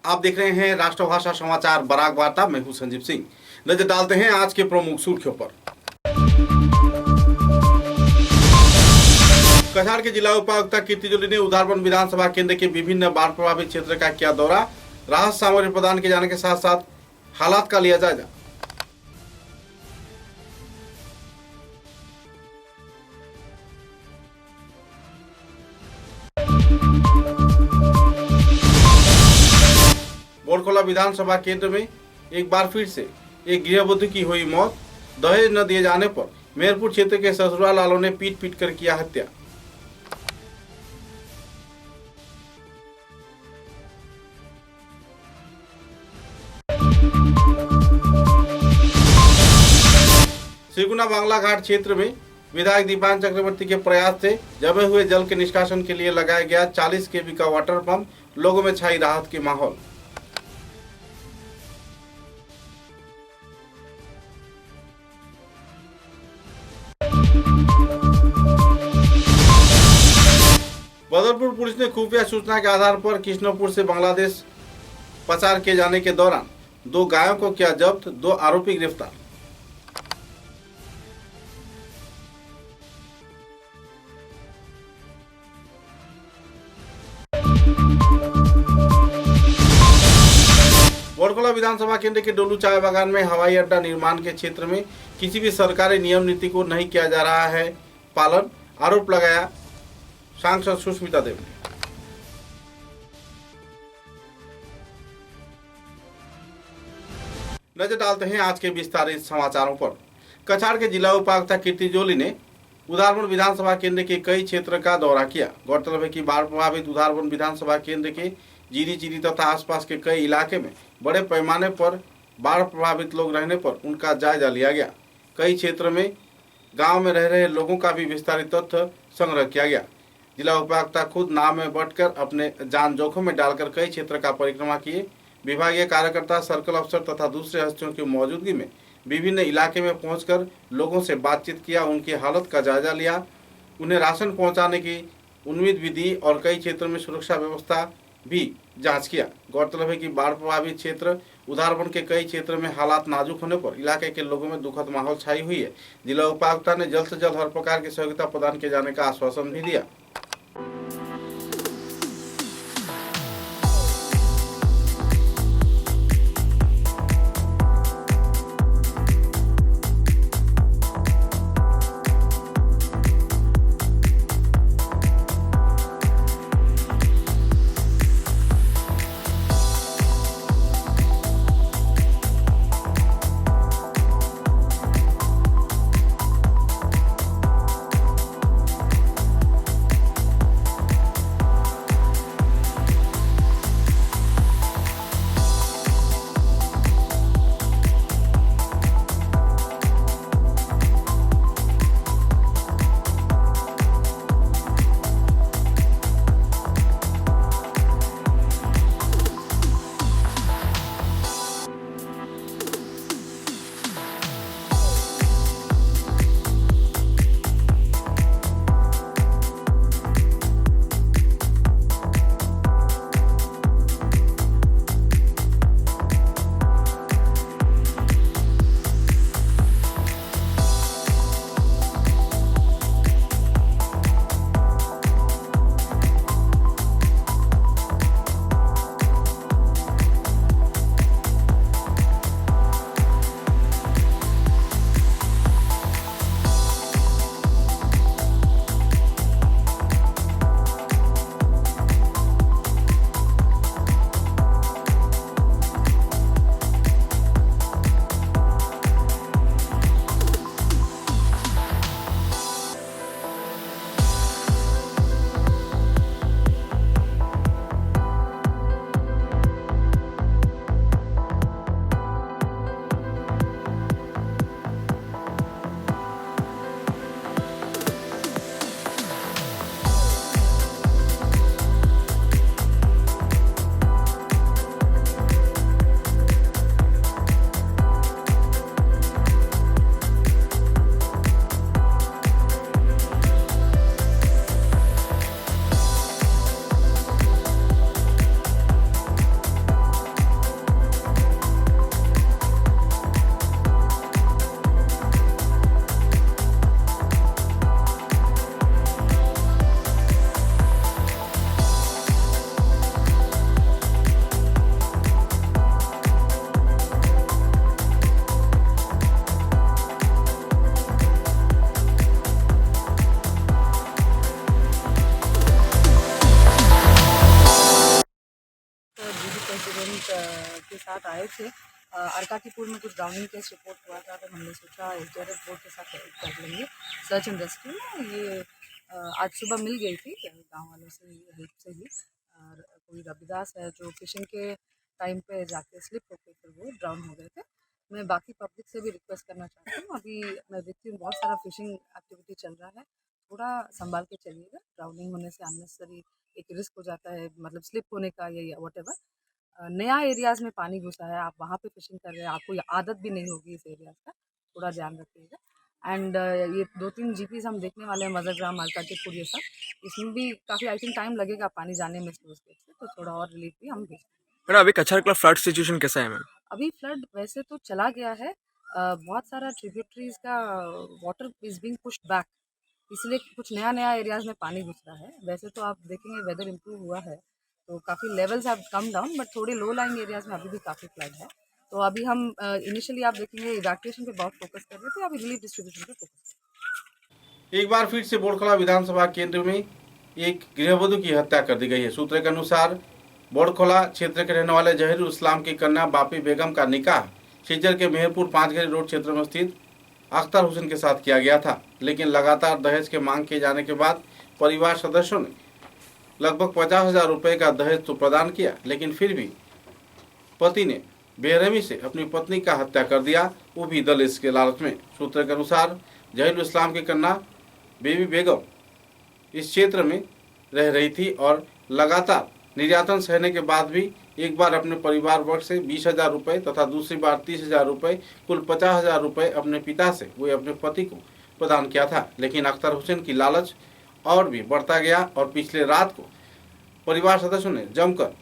आप देख रहे हैं राष्ट्रभाषा समाचार बराक वार्ता। मैं हूं संजीव सिंह। नजर डालते हैं आज के प्रमुख सुर्खियों पर। कछार के जिला उपायुक्त कीर्ति जोली ने उधारबन विधानसभा केंद्र के विभिन्न बाढ़ प्रभावित क्षेत्र का किया दौरा। राहत सामग्री प्रदान किए जाने के साथ साथ हालात का लिया जायजा। बोरखोला विधानसभा केंद्र में एक बार फिर से एक गृहबधू की हुई मौत। दहेज न दिए जाने पर मेहरपुर क्षेत्र के ससुराल वालों ने पीट पीट कर किया हत्या। श्रीगुना बांग्ला घाट क्षेत्र में विधायक दीपान चक्रवर्ती के प्रयास से जमे हुए जल के निष्कासन के लिए लगाया गया 40 केवी का वाटर पंप। लोगों में छाई राहत की माहौल। बदरपुर पुलिस ने खुफिया सूचना के आधार पर कृष्णपुर से बांग्लादेश पसार किए जाने के दौरान 2 गायों को किया जब्त। 2 आरोपी गिरफ्तार। बोरखोला विधानसभा केंद्र के डोलू चाय बागान में हवाई अड्डा निर्माण के क्षेत्र में किसी भी सरकारी नियम नीति को नहीं किया जा रहा है पालन। आरोप लगाया सांसद सुष्मिता देव ने। नजर डालते हैं आज के विस्तारित समाचारों पर। कछार के जिला उपायुक्त कीर्ति जोली ने उधारबन विधानसभा केंद्र के कई क्षेत्र का दौरा किया। गौरतलब है कि बाढ़ प्रभावित उधारबन विधानसभा केंद्र के जीरी चीरी तथा आसपास के कई इलाके में बड़े पैमाने पर बाढ़ प्रभावित लोग रहने पर उनका जायजा लिया गया। कई क्षेत्र में गांव में रह रहे लोगों का भी विस्तारित तथ्य संग्रह किया गया। जिला उपायुक्त खुद नाव में बैठकर अपने जान जोखिम में डालकर कई क्षेत्र का परिक्रमा किए। विभागीय कार्यकर्ता, सर्कल अफसर तथा दूसरे हस्तियों की मौजूदगी में विभिन्न इलाके में पहुंचकर लोगों से बातचीत किया, उनकी हालत का जायजा लिया, उन्हें राशन पहुंचाने की उम्मीद भी दी और कई क्षेत्रों में सुरक्षा व्यवस्था भी जांच किया। गौरतलब है कि बाढ़ प्रभावित क्षेत्र उधारबन के कई क्षेत्रों में हालात नाजुक होने पर इलाके के लोगों में दुखद माहौल छाई हुई है। जिला उपायुक्त ने जल्द से जल्द हर प्रकार की सहयोगिता प्रदान किए जाने का आश्वासन भी दिया। आए थे। अरकाटीपुर में कुछ ड्राउनिंग केस रिपोर्ट हुआ था, तो हमने सोचा एसडीआरएफ बोर्ड के साथ हेल्प कर लेंगे। सर्च एंड रेस्क्यू में ये आज सुबह मिल गई थी गांव वालों से हेल्प से ही। और कोई रविदास है जो फिशिंग के टाइम पे जाके स्लिप होकर फिर वो ड्राउन हो गए थे। मैं बाकी पब्लिक से भी रिक्वेस्ट करना चाहती हूँ, अभी मैं देखती हूँ बहुत सारा फिशिंग एक्टिविटी चल रहा है, थोड़ा संभाल के चलिएगा। ड्राउनिंग होने से अननेसेसरी एक रिस्क हो जाता है, मतलब स्लिप होने का या वट नया एरियाज़ में पानी घुसा है, आप वहाँ पे फिशिंग कर रहे हैं, आपको ये आदत भी नहीं होगी इस एरियाज़ का, थोड़ा ध्यान रखिएगा। एंड ये 2-3 जीपीज़ हम देखने वाले हैं, मजरग्राम, अरकाटीपुर, ये सब। इसमें भी काफ़ी आई थिंक टाइम लगेगा पानी जाने में स्लोज गेट से, तो थोड़ा और रिलीफ भी हम भेज। मैडम अभी कछार का फ्लड सिचुएशन कैसा है मैम? अभी फ्लड वैसे तो चला गया है, बहुत सारा ट्रिब्यूटरीज का water is being pushed back, इसलिए कुछ नया नया एरियाज में पानी घुस रहा है। वैसे तो आप देखेंगे वेदर इम्प्रूव हुआ है, तो काफ़ी levels have come down, but थोड़े लो लाइंग एरियाज में अभी भी काफ़ी फ्लड है। तो अभी हम इनिशियली आप देखेंगे इवैक्यूएशन पे बहुत फोकस कर रहे थे, अभी रिलीफ डिस्ट्रीब्यूशन पे फोकस। एक बार फिर से बोड़खला विधानसभा केंद्र में एक गृहवधू की हत्या कर दी गई है। सूत्रों के अनुसार बोड़खला क्षेत्र के रहने वाले जहीरुल इस्लाम की कन्या बापी बेगम का निकाह सीजर के मेहरपुर 5 घरी रोड क्षेत्र में स्थित अख्तर हुसैन के साथ किया गया था, लेकिन लगातार दहेज के मांग किए जाने के बाद परिवार सदस्यों ने लगभग 50,000 रुपये का दहेज तो प्रदान किया, लेकिन फिर भी पति ने बेरहमी से अपनी पत्नी का हत्या कर दिया, वो भी दहेज के लालच में। सूत्रों के अनुसार जहीरुल इस्लाम की कन्या बेबी बेगम इस क्षेत्र में रह रही थी और लगातार निर्यातन सहने के बाद भी एक बार अपने परिवार वर्ग से 20,000 रुपये तथा दूसरी बार 30,000 रुपये, कुल 50,000 रुपये अपने पिता से वो अपने पति को प्रदान किया था। लेकिन अख्तर हुसैन की लालच और भी बढ़ता गया और पिछले रात को परिवार सदस्यों ने जमकर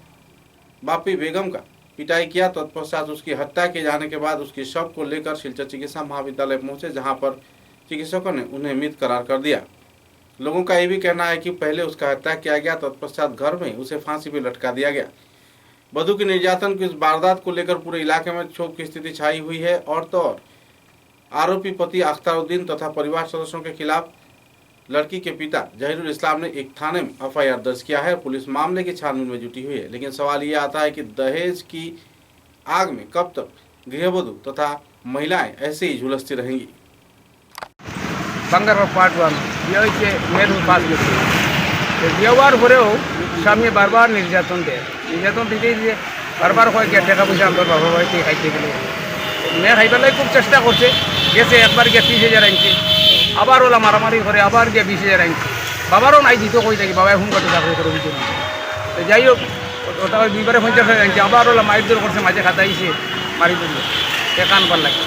बापी बेगम का पिटाई किया। तत्पश्चात उसकी हत्या किए जाने के बाद उसके शव को लेकर सिलचर चिकित्सा महाविद्यालय पहुंचे, जहां पर चिकित्सकों ने उन्हें मृत करार कर दिया। लोगों का ये भी कहना है कि पहले उसका हत्या किया गया, तत्पश्चात घर में उसे फांसी पर लटका दिया गया। वधु के निर्यातन की इस वारदात को लेकर पूरे इलाके में क्षोभ की स्थिति छाई हुई है। और तो और आरोपी पति अख्तरुद्दीन तथा परिवार सदस्यों के खिलाफ लड़की के पिता जहीरुल इस्लाम ने एक थाने में एफआईआर दर्ज किया है। पुलिस मामले की छानबीन में जुटी हुई है, लेकिन सवाल ये आता है कि दहेज की आग में कब तक गृहवधू तथा महिलाएं ऐसे ही झुलसती रहेंगी। বাঙ্গার পার্ট 1 বিয়ে হয়েছে মেয়ের 5 বছর। বিয়ে হওয়ার পরেও স্বামী বারবার নির্যাতন দিতেই যে বারবার হয় গিয়ে টাকা পয়সা আমার বাবা বাড়িতে খাইতে গেলে মেয়ে খাইবেলাই খুব চেষ্টা করছে, গেছে একবার গিয়ে 30,000 আনছে, আবার ওলা মারামারি করে আবার গিয়ে 20,000 আনছে। বাবারও নাই দিত কই থাকি, বাবাই হুম কাটে চাকরি করে দিত। তো যাই হোক ওটা দুইবারে 50,000 আনছে, আবার ওলা মাইর দর করছে, মাঝে খাতাইছে মারি দিল টেকা আনবার লাগে।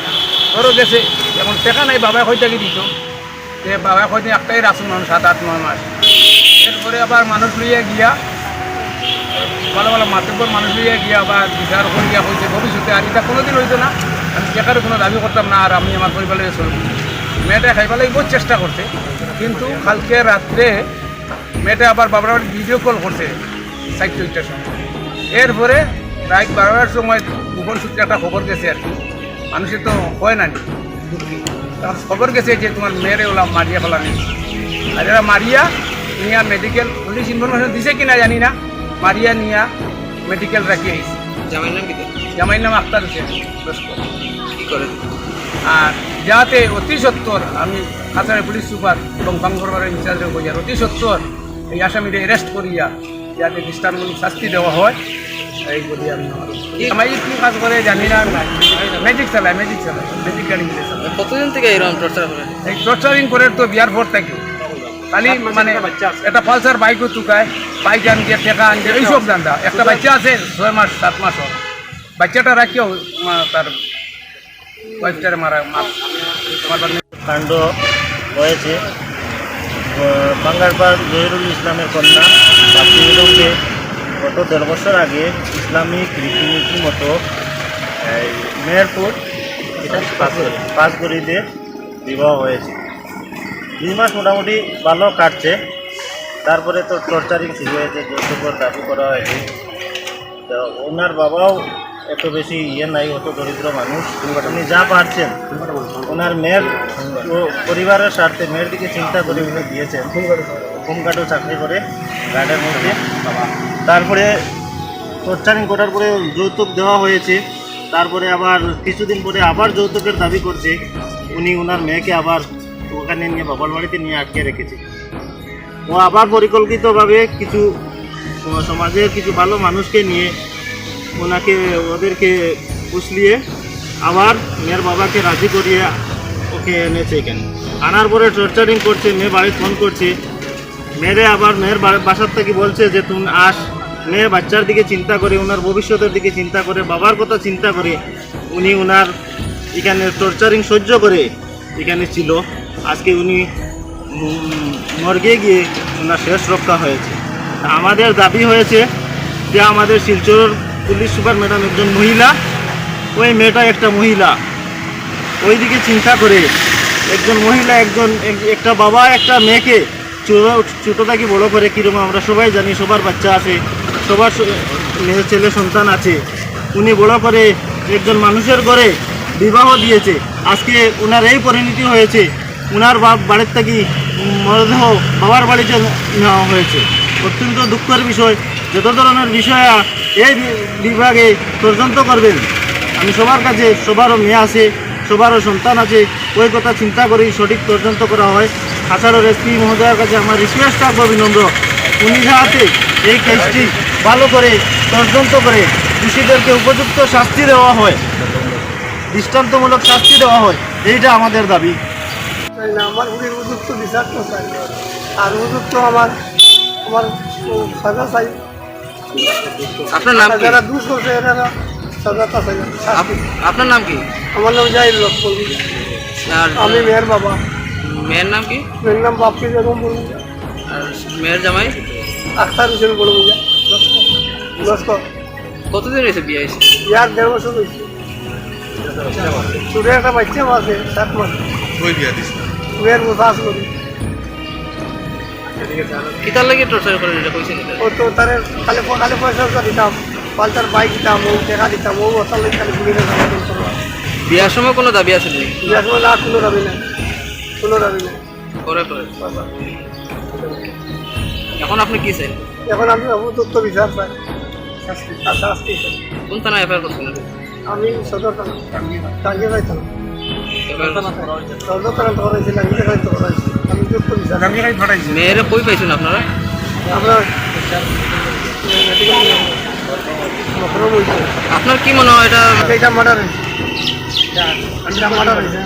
ধরো গেছে এখন টেকা নাই, বাবাই কই থাকি দিত, যে বাবা হয়তো একটাই রাখুন মানুষ 7-8-9 মাস। এরপরে আবার মানুষ লইয়া গিয়া ভালো ভালো মাতব্বর মানুষ লইয়া গিয়া আবার বিচার করিয়া হয়েছে ভবিষ্যতে আর এটা কোনোদিন হইতো না। আমি টাকার কোনো দাবি করতাম না, আর আমি আমার পরিবারের চলব। মেয়েটা খাইবার লাগে বহুত চেষ্টা করছে, কিন্তু কালকে রাত্রে মেয়েটা আবার বাবার বাড়ি ভিডিও কল করছে 4:30টার সময়। এরপরে রাত 12টার সময় গোপন সূত্রে একটা খবর গেছে আর কি, মানুষের তো হয় না খবর গেছে যে তোমার মেয়েরে ওলা মারিয়া ফেলা নেই। আর এরা মারিয়া নিয়া মেডিকেল, পুলিশ ইনফরমেশন দিছে কিনা জানি না, মারিয়া নিয়া মেডিকেল রাখি আইছে। জামাইয়ের নাম আখতার হোসেন লস্কর। আর যাতে অতি সত্তর আমি কাছাড়ের পুলিশ সুপার এবং বাংলার ইনচার্জের বইয়ার অতি সত্তর এই আসামিদের অ্যারেস্ট করিয়া যাতে দৃষ্টান্তমূলক শাস্তি দেওয়া হয় এই বলি আমি। সামাজিক কী কাজ করে জানি না, ম্যাজিক চালায় ম্যাজিক গাড়ি চালায়। কতদিন থেকে এরকম টর্চার করে? এই টর্চারিং করে তো বিয়ার পর থাকে খালি মানে একটা পালসার বাইকও তুকায়, বাইক আন দিয়ে টেকা আন দিয়ে এইসব দান্দা। একটা বাচ্চা আছে 6 মাস 7 মাস হয়, বাচ্চাটা রাখিও তার ওয়াইফটারে মারা কাণ্ড হয়েছে। বাঙ্গারপাড় জহিরুল ইসলামের কন্যা বাপি বেগমকে গত 1.5 বছর আগে ইসলামিক রীতিনীতি মতো মেহেরপুর এটা 5 গড়িতে বিবাহ হয়েছে। 2 মাস মোটামুটি ভালো কাটছে, তারপরে তো টর্চারিং শুরু হয়েছে, যৌতুকের দাবি করা হয়েছে। তো ওনার বাবাও এত বেশি নাই, অত দরিদ্র মানুষ, উনি যা পারছেন ওনার মেয়ের পরিবারের স্বার্থে মেয়ের দিকে চিন্তা করে উনি দিয়েছেন। হোমগার্ডও চাকরি করে গার্ডের মধ্যে। তারপরে টর্চারিং করার পরে যৌতুক দেওয়া হয়েছে, তারপরে আবার কিছুদিন পরে আবার যৌতুকের দাবি করছে। উনি ওনার মেয়েকে আবার ওখানে নিয়ে বাবার বাড়িতে নিয়ে আটকে রেখেছে। ও আবার পরিকল্পিতভাবে কিছু সমাজের কিছু ভালো মানুষকে নিয়ে ওদেরকে ফুসলিয়ে আবার মেয়ের বাবাকে রাজি করিয়ে ওকে এনেছে এখানে। আনার পরে টর্চারিং করছে, মেয়ে বাড়ি ফোন করছে, মেয়েরে আবার মেয়ের বাসার থেকে বলছে যে তুমি আস। মেয়ে বাচ্চার দিকে চিন্তা করে, ওনার ভবিষ্যতের দিকে চিন্তা করে, বাবার কথা চিন্তা করে উনি ওনার এখানে টর্চারিং সহ্য করে এখানে ছিল। আজকে উনি মর্গে গিয়ে ওনার শেষ রক্ষা হয়েছে। আমাদের দাবি হয়েছে যে আমাদের শিলচর পুলিশ সুপার ম্যাডাম একজন মহিলা, ওই মেয়েটা একটা মহিলা, ওই দিকে চিন্তা করে একজন মহিলা একটা বাবা একটা মেয়েকে ছোটো থেকে বড়ো করে কীরকম আমরা সবাই জানি, সবার বাচ্চা আছে, সবার মেয়ে ছেলে সন্তান আছে। উনি বড়ো করে একজন মানুষের ঘরে বিবাহ দিয়েছে। আজকে ওনার এই পরিণতি হয়েছে, ওনার বাড়ির থেকে মরদেহ বাবার বাড়িতে নেওয়া হয়েছে। অত্যন্ত দুঃখের বিষয়। যত ধরনের বিষয় এই বিভাগে তদন্ত করবেন। আমি সবার কাছে, সবারও মেয়ে আছে, সবারও সন্তান আছে, ওই কথা চিন্তা করেই সঠিক তদন্ত করা হয়। কাছাড়ের এসপি মহোদয়ের কাছে আমার রিকোয়েস্ট থাকবো বিনম্র, উনি যাতে এই কেসটি ভালো করে তদন্ত করে দোষীদেরকে উপযুক্ত শাস্তি দেওয়া হয়, দৃষ্টান্তমূলক শাস্তি দেওয়া হয়, এইটা আমাদের দাবি। আমার উনি উপযুক্ত বিচার তো চাই, আর উপযুক্ত আমার সাজা চাই। আপনার নাম কি? যারা দুষ করছে এরা সাজাটা চাই। আপনার নাম কি? আমার নাম জাহির লক্ষ্মণ, আর আমি মেয়ের বাবা। মেয়ের নাম কি? মেয়ের নাম বাপ্পি বেগম বলুন, আর মেয়ের জামাই? আখতার হোসেন বলুন। লস্কর কতদিন হয়েছে বিয়ে হয়েছে? ইয়ার 1.5 বছর হয়েছে। চুড়ে একটা বাচ্চা আছে 7 মাস। মেয়ের বোঝাস করি। কিতার লাগে টর্চার করেন এটা কইছেন? ও তো তার খালি পয়সা দিতাম, পাল্টার বাইক দিতাম, ও টাকা দিতাম, ও ওটার লাগে খালি ঘুরে বিয়ার সময় কোনো দাবি আছে নাকি? এখন না কোনো দাবি নেই, কোনো দাবি নেই। করে এখন আপনি কি চাই? এখন আমি উপযুক্ত বিচার চাই, শাস্তি চাই। কোন থানায় এফআইআর করছেন? আমি সদর থানা টাঙ্গিয়ে যাইতাম, সদর থানা ধরাইছি, টাঙ্গিয়ে যাইতে ধরাইছি। আমি যুক্ত বিচার মেয়েরা কই পাইছেন আপনারা? আপনার মকরম হয়েছে। আপনার কি মনে হয় এটা? এটা মার্ডার হয়েছে, এটা মার্ডার হয়েছে।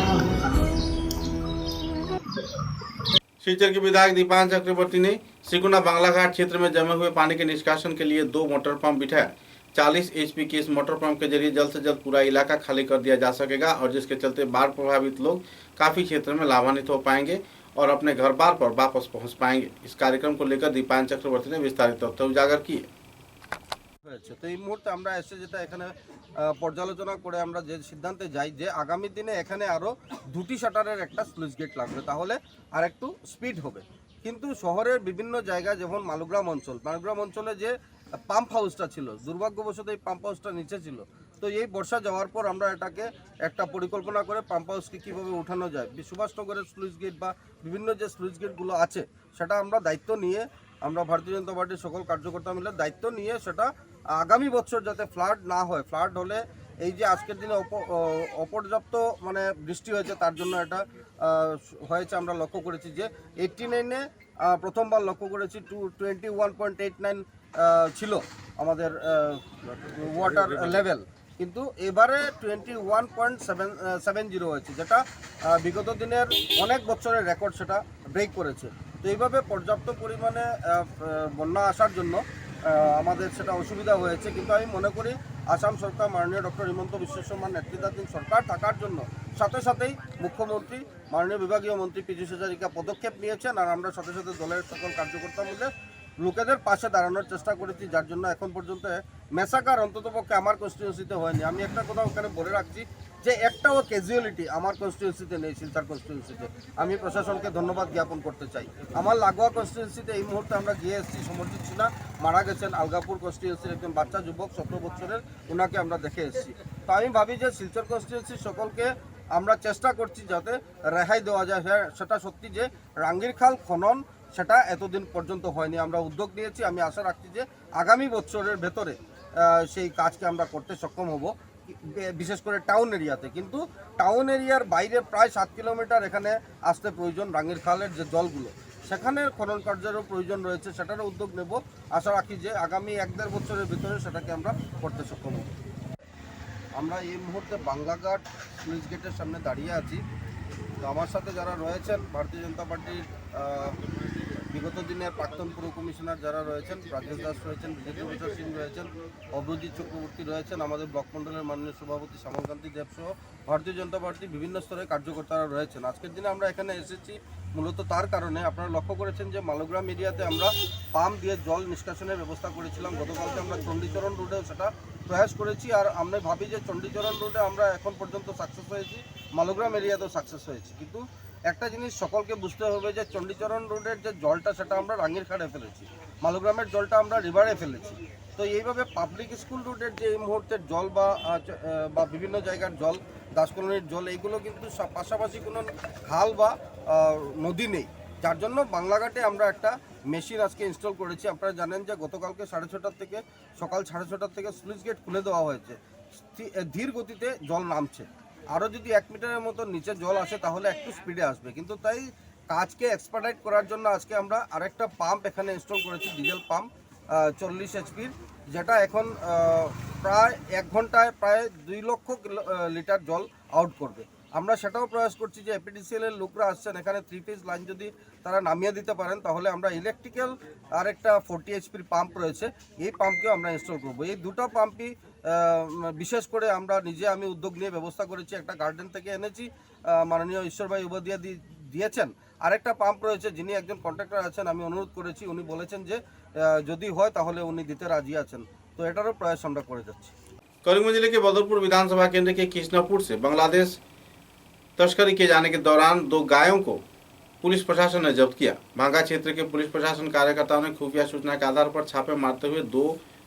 सिलचर के विधायक दीपान चक्रवर्ती ने सिकुना बांग्लाघाट क्षेत्र में जमे हुए पानी के निष्कासन के लिए 2 मोटर पंप बिठाया। 40 HP के इस मोटर पंप के जरिए जल्द से जल्द पूरा इलाका खाली कर दिया जा सकेगा और जिसके चलते बाढ़ प्रभावित लोग काफ़ी क्षेत्र में लाभान्वित हो पाएंगे और अपने घर बार पर वापस पहुंच पाएंगे। इस कार्यक्रम को लेकर दीपान चक्रवर्ती ने विस्तारित तथ्य उजागर किए। হয়েছে। তো এই মুহূর্তে আমরা এসে যেটা এখানে পর্যালোচনা করে আমরা যে সিদ্ধান্তে যাই যে আগামী দিনে এখানে আরও 2টি শাটারের একটা স্লুইস গেট লাগবে, তাহলে আর একটু স্পিড হবে। কিন্তু শহরের বিভিন্ন জায়গায় যেমন মালুগ্রাম অঞ্চলে যে পাম্প হাউসটা ছিল, দুর্ভাগ্যবশত এই পাম্প হাউসটা নিচে ছিল। তো এই বর্ষা যাওয়ার পর আমরা এটাকে একটা পরিকল্পনা করে পাম্প হাউসকে কীভাবে উঠানো যায়, সুভাষনগরের স্লুইস গেট বা বিভিন্ন যে স্লুইস গেটগুলো আছে সেটা আমরা দায়িত্ব নিয়ে, আমরা ভারতীয় জনতা পার্টির সকল কার্যকর্তা মিলে দায়িত্ব নিয়ে সেটা আগামী বছর যাতে ফ্লাড না হয়। ফ্লাড হলে এই যে আজকের দিনে অপর্যাপ্ত মানে বৃষ্টি হয়েছে তার জন্য এটা হয়েছে। আমরা লক্ষ্য করেছি যে 89-এ প্রথমবার লক্ষ্য করেছি 21.89 ছিল আমাদের ওয়াটার লেভেল, কিন্তু এবারে 21.70 হয়েছে, যেটা বিগত দিনের অনেক বছরের রেকর্ড সেটা ব্রেক করেছে। তো এইভাবে পর্যাপ্ত পরিমাণে বন্যা আসার জন্য আমাদের সেটা অসুবিধা হয়েছে। কিন্তু আমি মনে করি আসাম সরকার, মাননীয় ডক্টর হিমন্ত বিশ্ব শর্মার নেতৃত্বাধীন সরকার থাকার জন্য সাথে সাথেই মুখ্যমন্ত্রী, মাননীয় বিভাগীয় মন্ত্রী পীযূষ হাজারিকা পদক্ষেপ নিয়েছেন, আর আমরা সাথে সাথে দলের সকল কার্যকর্তা মিলে লোকেদের পাশে দাঁড়ানোর চেষ্টা করেছি, যার জন্য এখন পর্যন্ত মেসাকার অন্ততপক্ষে আমার কনস্টিটিউন্সিতে হয়নি। আমি একটা কথা ওখানে বলে রাখছি যে একটাও ক্যাজুয়ালিটি আমার কনস্টিটিউন্সিতে নেই, শিলচর কনস্টিটিউন্সিতে। আমি প্রশাসনকে ধন্যবাদ জ্ঞাপন করতে চাই। আমার লাগোয়া কনস্টিটিউন্সিতে এই মুহূর্তে আমরা গিয়ে এসেছি, সমর্জিৎ সিনহা মারা গেছেন, আলগাপুর কনস্টিটিউন্সির একজন বাচ্চা যুবক 17 বছরের, ওনাকে আমরা দেখে এসেছি। তো আমি ভাবি যে শিলচর কনস্টিটিউন্সির সকলকে আমরা চেষ্টা করছি যাতে রেহাই দেওয়া যায়। সেটা সত্যি যে রাঙ্গির খাল খনন সেটা এতদিন পর্যন্ত হয়নি, আমরা উদ্যোগ নিয়েছি। আমি আশা রাখছি যে আগামী বছরের ভেতরে সেই কাজকে আমরা করতে সক্ষম হব। বিশেষ করে টাউন এরিয়াতে, কিন্তু টাউন এরিয়ার বাইরে প্রায় 7 কিলোমিটার এখানে আসতে প্রয়োজন। রাঙ্গির খালের যে জলগুলো সেখানে খনন কার্যেরও প্রয়োজন রয়েছে, সেটারও উদ্যোগ নেব। আশা রাখি যে আগামী 1-1.5 বছরের ভিতরে সেটাকে আমরা করতে সক্ষম হব। আমরা এই মুহূর্তে বাংলাঘাট স্লুইস গেটের সামনে দাঁড়িয়ে আছি। তো আমার সাথে যারা রয়েছেন ভারতীয় জনতা পার্টির বিগত দিনের প্রাক্তন পুর কমিশনার যারা রয়েছেন, রাজেশ দাস রয়েছেন, বিজেপি প্রসাদ সিং রয়েছেন, অভিজিৎ চক্রবর্তী রয়েছেন, আমাদের ব্লক মণ্ডলের মাননীয় সভাপতি শ্যামলকান্তি দেব সহ ভারতীয় জনতা পার্টির বিভিন্ন স্তরে কার্যকর্তারা রয়েছেন। আজকের দিনে আমরা এখানে এসেছি মূলত তার কারণে, আপনারা লক্ষ্য করেছেন যে মালোগ্রাম এরিয়াতে আমরা পাম্প দিয়ে জল নিষ্কাশনের ব্যবস্থা করেছিলাম। গতকালকে আমরা চণ্ডীচরণ রোডেও সেটা প্রয়াস করেছি। আর আমরা ভাবি যে চণ্ডীচরণ রোডে আমরা এখন পর্যন্ত সাকসেস হয়েছি, মালোগ্রাম এরিয়াতেও সাকসেস হয়েছি। কিন্তু একটা জিনিস সকলকে বুঝতে হবে যে চণ্ডীচরণ রোডের যে জলটা সেটা আমরা রাঙ্গির খাড়ে ফেলেছি, মালোগ্রামের জলটা আমরা রিভারে ফেলেছি। তো এইভাবে পাবলিক স্কুল রোডের যে এই মুহূর্তের জল বা বিভিন্ন জায়গার জল, দাসকলোনির জল, এইগুলো কিন্তু পাশাপাশি কোনো খাল বা নদী নেই, যার জন্য বাংলাঘাটে আমরা একটা মেশিন আজকে ইনস্টল করেছি। আপনারা জানেন যে গতকালকে 6:30 থেকে সকাল 6:30 থেকে স্লুইস গেট খুলে দেওয়া হয়েছে। ধীর গতিতে জল নামছে, আরও যদি 1 মিটারের মতো নিচে জল আসে তাহলে একটু স্পিডে আসবে। কিন্তু তাই কাজকে এক্সপার্টাইট করার জন্য আজকে আমরা আরেকটা পাম্প এখানে ইনস্টল করেছি, ডিজেল পাম্প 40 HP, যেটা এখন প্রায় 1 ঘন্টায় প্রায় 2 লক্ষ লিটার জল আউট করবে। আমরা সেটাও প্রয়াস করছি যে এপিডিসিএল এর লোকরা আসছেন, এখানে 3 ফেজ লাইন যদি তারা নামিয়ে দিতে পারেন তাহলে আমরা ইলেকট্রিক্যাল আর একটা 40 HP পাম্প রয়েছে, এই পাম্পকেও আমরা ইনস্টল করব। এই দুটো পাম্পই বিশেষ করে আমি উদ্যোগ নিয়ে ব্যবস্থা করেছি। একটা গার্ডেন থেকে এনেছি, মাননীয় ঈশ্বরভাই উপাধ্যায় দিয়েছেন। আরেকটা পাম্প রয়েছে, যিনি একজন কন্ট্রাক্টর আছেন, আমি অনুরোধ করেছি, উনি বলেছেন যে যদি হয় তাহলে উনি দিতে রাজি আছেন। তো এটারও প্রয়াস আমরা করে যাচ্ছি। करीमगंज जिले के बदरपुर विधानसभा केंद्र के कृष्णापुर से बांग्लादेश तस्करी किए जाने के दौरान 2 गायों को पुलिस प्रशासन ने जब्त किया। भांगा क्षेत्र के पुलिस प्रशासन कार्यकर्ताओं ने खुफिया सूचना के आधार पर छापे मारते हुए 2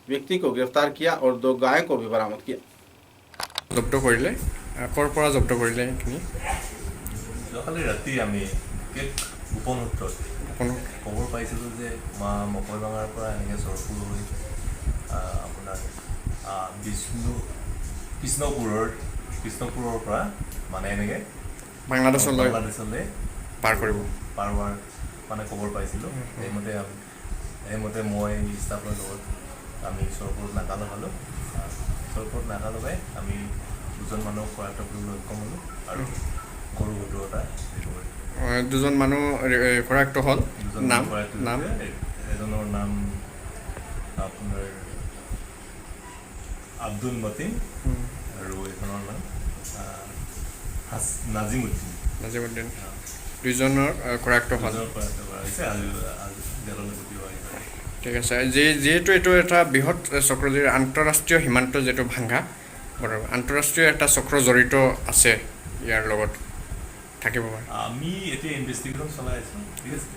व्यक्ति को गिरफ्तार किया और 2 गायों को भी बरामद किया। জব্দ কৰিলে কৰ পৰা জব্দ কৰিলে এইখিনি? যোৱাকালি ৰাতি আমি গোপন সূত্ৰত খবৰ পাইছিলোঁ যে মকৰডাঙাৰ পৰা এনেকৈ চৰপুৰ হৈ আপোনাৰ কৃষ্ণপুৰৰ পৰা মানে এনেকৈ বাংলাদেশলৈ পাৰ হোৱাৰ মানে খবৰ পাইছিলোঁ। সেইমতে মই ষ্টাফৰ লগত আমি চৰপুৰত নাকা লগালোঁ। চৰপুৰত নাকা লগাই আমি 2জন মানুহক কৰায়ত্ব কৰিবলৈ সক্ষম হ'লোঁ আৰু সৰু সৰু এটা 2জন মানুহ কৰায়ত্ব হ'ল। নাম এজনৰ নাম আপোনাৰ আব্দুল মতিন আৰু এজনৰ নাম নাজিমুদ্দিন। 2জনৰ কৰায়ত্ব হ'ল। ঠিক আছে। যিহেতু এইটো এটা বৃহৎ চক্ৰ, আন্তঃৰাষ্ট্ৰীয় সীমান্ত যিটো ভাংগা, আন্তঃৰাষ্ট্ৰীয় এটা চক্ৰ জড়িত আছে ইয়াৰ লগত, থাকিব পাৰে। আমি এতিয়া ইনভেষ্টিগেশ্যন চলাই আছোঁ, ঠিক আছে।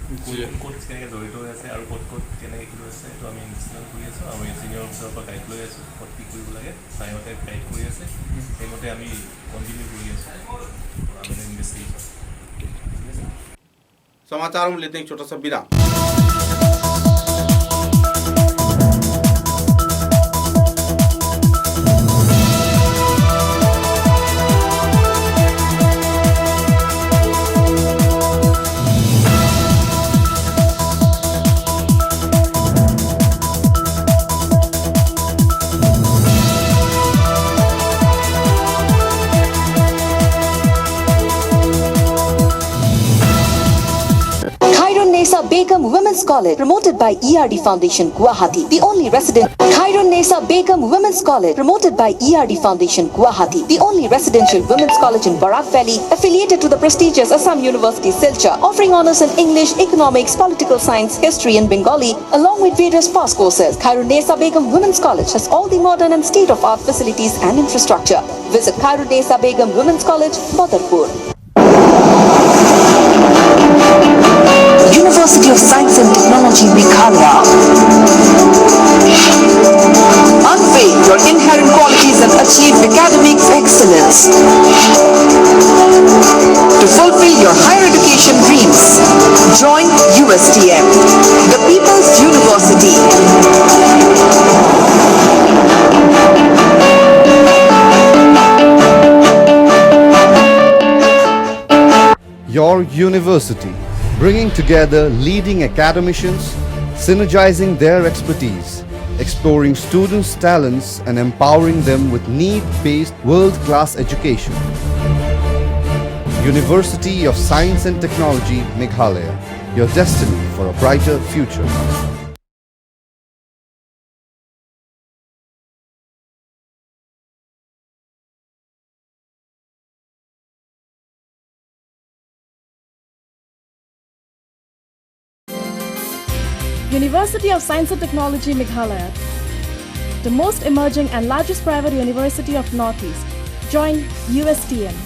ক'ত কেনেকৈ জড়িত হৈ আছে আৰু ক'ত কেনেকৈ কি আছে এইটো আমি ইনভেষ্টিগেশ্যন কৰি আছোঁ। আমি ছিনিয়ৰ অফিচাৰৰ পৰা গাইড লৈ আছোঁ, ক'ত কি কৰিব লাগে টাইমতে গাইড কৰি আছে, সেইমতে আমি কণ্টিনিউ কৰি আছোঁ আমি ইনভেষ্টিগেশ্যন। समाचारों में लेते हैं एक छोटा सा विराम। Begum Women's College, promoted by ERD Foundation, Guwahati, the only Khairun-Nisa Begum Women's College, promoted by ERD Foundation, Guwahati, the only residential women's college in Barak Valley, affiliated to the prestigious Assam University, Silchar, offering honors in English, economics, political science, history and Bengali, along with various past courses. Khairun-Nisa Begum Women's College has all the modern and state-of-art facilities and infrastructure. Visit Khairun-Nisa Begum Women's College, Badarpur. University of Science and Technology, Meghalaya. Unveil your inherent qualities and achieve academic excellence. To fulfill your higher education dreams, join USTM, the People's University. your university, bringing together leading academicians, synergizing their expertise, exploring students' talents and empowering them with need-based world-class education. University of Science and Technology, Meghalaya, your destiny for a brighter future. University of Science and Technology, Meghalaya, the most emerging and largest private university of Northeast. Join USTM.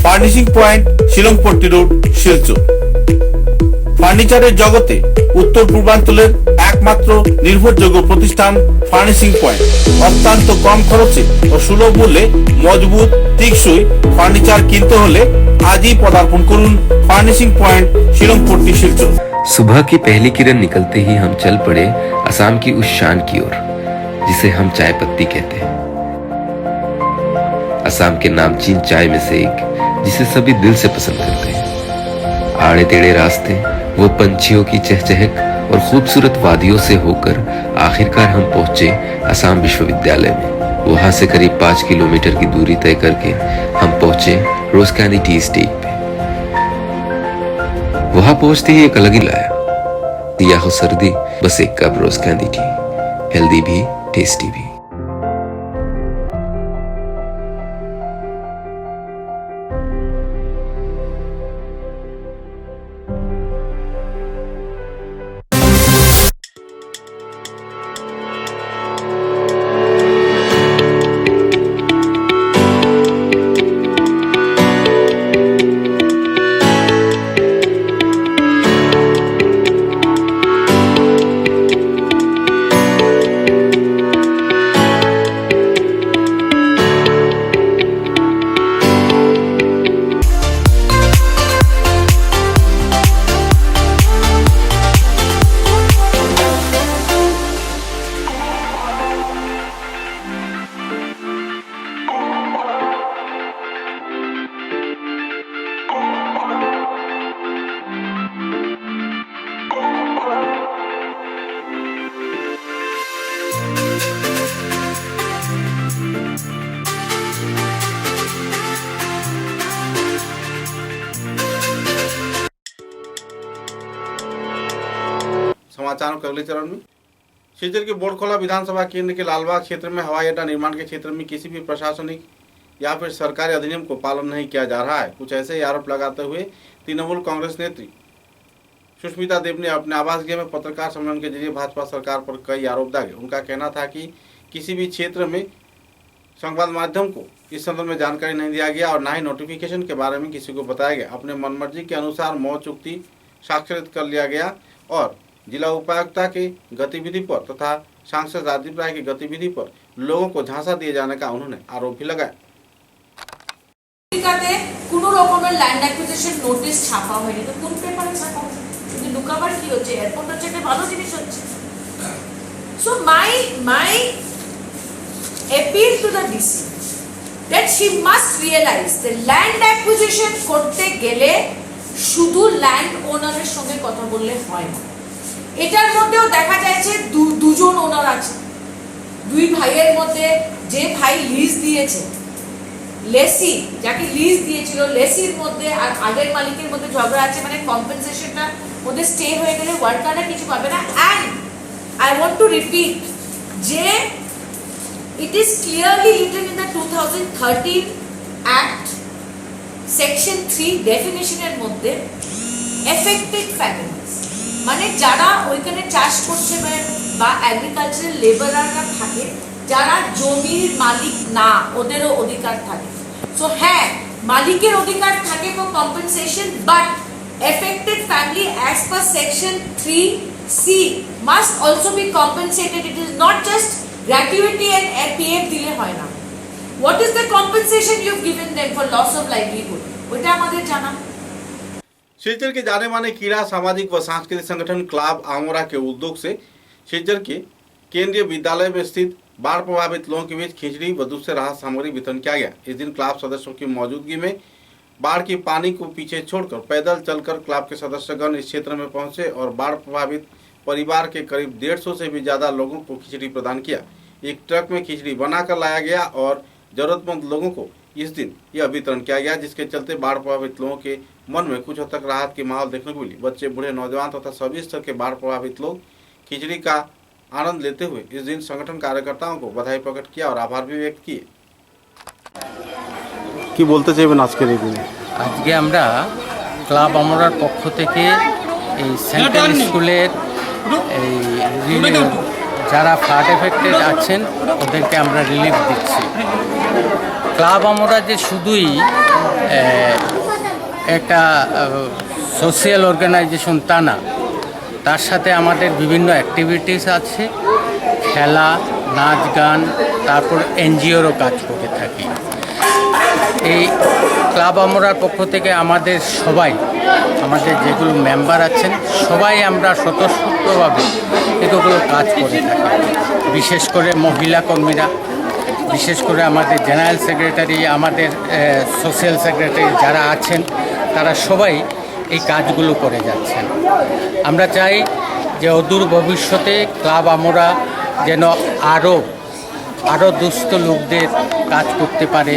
Furnishing point Shillongpatti road Silchar. ফার্নিচারের জগতে উত্তর পূর্বাঞ্চলের একমাত্র নির্ভরযোগ্য প্রতিষ্ঠান furnishing point. অত্যন্ত কম খরচে ও সুলভ মূল্যে মজবুত টেকসই ফার্নিচার কিনতে হলে আজই পদার্পণ করুন ফার্নিশিং পয়েন্ট শিলংপট্টি শিলচর। सुबह की पहली किरण निकलते ही हम चल पड़े असम की उस शान की ओर जिसे हम चाय पत्ती कहते हैं। असम के नामचीन चाय में से एक जिसे सभी दिल से पसंद करते हैं। आड़े टेढ़े रास्ते, वो पंछियों की चहचहक और खूबसूरत वादियों से होकर आखिरकार हम पहुंचे असम विश्वविद्यालय में। वहां से करीब 5 किलोमीटर की दूरी तय करके हम पहुंचे रोज कैंडी टी स्टेट पे। वहां पहुंचते ही एक अलग ही लाया, या हो सर्दी बस एक कप रोज कैंडी टी, हेल्दी भी टेस्टी भी। समाचारों के अगले चरण में शिलचर के बोरखोला विधानसभा केंद्र के लालबाग क्षेत्र में हवाई अड्डा निर्माण के क्षेत्र में किसी भी प्रशासनिक या फिर सरकारी अधिनियम को पालन नहीं किया जा रहा है। कुछ ऐसे ही आरोप लगाते हुए तृणमूल कांग्रेस नेत्री सुष्मिता देव ने अपने आवास गृह में पत्रकार सम्मेलन के जरिए भाजपा सरकार पर कई आरोप दागे। उनका कहना था कि किसी भी क्षेत्र में संवाद माध्यम को इस संदर्भ में जानकारी नहीं दिया गया और न ही नोटिफिकेशन के बारे में किसी को बताया गया। अपने मनमर्जी के अनुसार मौत चुक्ति स्वाक्षरित कर लिया गया और जिला उपायुक्ता के गतिविधि पर तथा सांसद राजीव राय की गतिविधि पर लोगों को झांसा दिए जाने का उन्होंने आरोप भी लगाया। কোনো রকমের ল্যান্ড অ্যাকুইজিশন নোটিশ ছাপা হয়নি, তো কোন পেপারে ছাপা হচ্ছে? কিন্তু লুকাবার কি হচ্ছে? এয়ারপোর্ট হচ্ছে একটা ভালো জিনিস হচ্ছে। So my appeal to the DC that she must realize the land acquisition করতে গেলে শুধু ল্যান্ড ওনারের সঙ্গে কথা বললে হয় না। এটার মধ্যেও দেখা যাচ্ছে দুজন ওনার আছে, দুই ভাইয়ের মধ্যে যে ভাই লিজ দিয়েছে, লেসি যাকে লিজ দিয়েছিল, লেসির মধ্যে আর আগের মালিকের মধ্যে ঝগড়া আছে, মানে কম্পেনসেশনটা মধ্যে স্টে হয়ে গেলে ওয়ার্কাররা কিছু পাবে না। And I want to repeat যে it is clearly written in the 2013 Act section 3 definition এর মধ্যে এফেক্টেড ফ্যামিলিজ, মানে যারা ওইখানে চাষ করছে বা অ্যাগ্রিকালচারাল লেবারাররা থাকে, যারা জমির মালিক না, ওদেরও অধিকার থাকে। সো হ্যাঁ, মালিকের অধিকার থাকে for compensation, but affected family as per section 3C must also be compensated. It is not just gratuity and PF dile hoy na. What is the compensation you have given them for loss of livelihood? ওটা আমাদের জানা। सिलचर के जाने माने क्रीड़ा सामाजिक व सांस्कृतिक संगठन क्लब आमोरा के उद्योग से सिलचर के केंद्रीय विद्यालय में स्थित बाढ़ प्रभावित लोगों के बीच खिचड़ी व दूसरे राहत सामग्री वितरण किया गया। इस दिन क्लब सदस्यों की मौजूदगी में बाढ़ की पानी को पीछे छोड़कर पैदल चलकर क्लब के सदस्यगण इस क्षेत्र में पहुंचे और बाढ़ प्रभावित परिवार के करीब 150 से भी ज़्यादा लोगों को खिचड़ी प्रदान किया। एक ट्रक में खिचड़ी बनाकर लाया गया और ज़रूरतमंद लोगों को इस दिन यह वितरण किया गया, जिसके चलते बाढ़ प्रभावित लोगों के मन में कुछ हद तक राहत की माहौल देखने को मिली। बच्चे, बूढ़े, नौजवान तथा सभी स्तर के बाढ़ प्रभावित लोग खिचड़ी का आनंद लेते हुए इस दिन संगठन कार्यकर्ताओं को बधाई प्रकट किया और आभार भी व्यक्त किए। কি বলতে চাইবেন আজকের এই দিনে? আজকে আমরা ক্লাব আমরার পক্ষ থেকে এই সেন্ট্রাল স্কুলের এই যারা ফ্লাড এফেক্টেড আছেন ওদেরকে আমরা রিলিফ দিচ্ছি। ক্লাব আমরা যে শুধুই একটা সোশিয়াল অর্গানাইজেশন তা না, তার সাথে আমাদের বিভিন্ন অ্যাক্টিভিটিস আছে, খেলা, নাচ, গান, তারপর এনজিওরও কাজ করে থাকি। এই ক্লাব আমরার পক্ষ থেকে আমাদের সবাই, আমাদের যেগুলো মেম্বার আছেন সবাই আমরা স্বতঃস্ফূর্তভাবে এগুলো কাজ করে থাকি। বিশেষ করে মহিলা কর্মীরা, বিশেষ করে আমাদের জেনারেল সেক্রেটারি, আমাদের সোশ্যাল সেক্রেটারি যারা আছেন তারা সবাই এই কাজগুলো করে যাচ্ছেন। আমরা চাই যে অদূর ভবিষ্যতে ক্লাব আমরা যেন আরও দুস্থ লোকদের কাজ করতে পারে,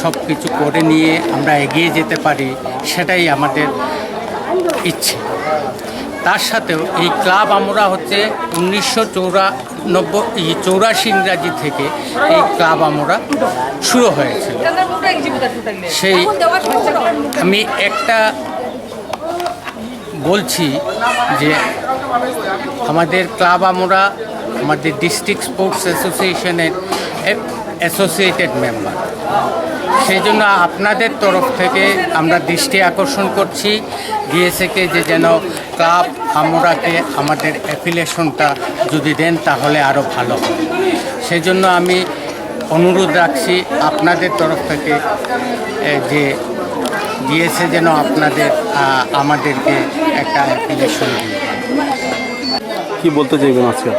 সব কিছু করে নিয়ে আমরা এগিয়ে যেতে পারি, সেটাই আমাদের ইচ্ছে। তার সাথেও এই ক্লাব আমরা হচ্ছে 1984 ইংরাজি থেকে এই ক্লাব আমরা শুরু হয়েছিল। সেই আমি একটা বলছি যে আমাদের ক্লাব আমরা আমাদের ডিস্ট্রিক্ট স্পোর্টস অ্যাসোসিয়েশনের অ্যাসোসিয়েটেড মেম্বার, সেই জন্য আপনাদের তরফ থেকে আমরা দৃষ্টি আকর্ষণ করছি ডিএসএকে যে যেন ক্লাব আমরাকে আমাদের অ্যাফিলিয়েশনটা যদি দেন তাহলে আরও ভালো হয়। সেই জন্য আমি অনুরোধ রাখছি আপনাদের তরফ থেকে যে ডিএসএ যেন আমাদেরকে একটা অ্যাফিলিয়েশন দিয়ে। কি বলতে চাইবেন আজকে?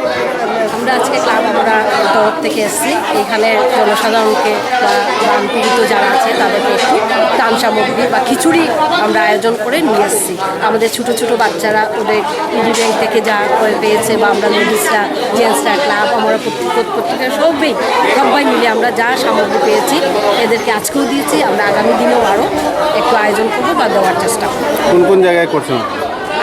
আমরা আজকে ক্লাব আমরা তরফ থেকে এসেছি, এখানে জনসাধারণকে বা বানপীড়িত যারা আছে তাদেরকে একটু ত্রাণ সামগ্রী বা খিচুড়ি আমরা আয়োজন করে নিয়ে এসেছি। আমাদের ছোটো ছোটো বাচ্চারা ওদের ইডি ব্যাংক থেকে যা করে পেয়েছে বা আমরা লেডিসরা, জেন্টসরা, ক্লাব আমরা প্রত্যেকের সবাই মিলে আমরা যা সামগ্রী পেয়েছি এদেরকে আজকেও দিয়েছি। আমরা আগামী দিনেও আরও একটু আয়োজন করবো বা দেওয়ার চেষ্টা করবো। কোন কোন জায়গায় করছেন?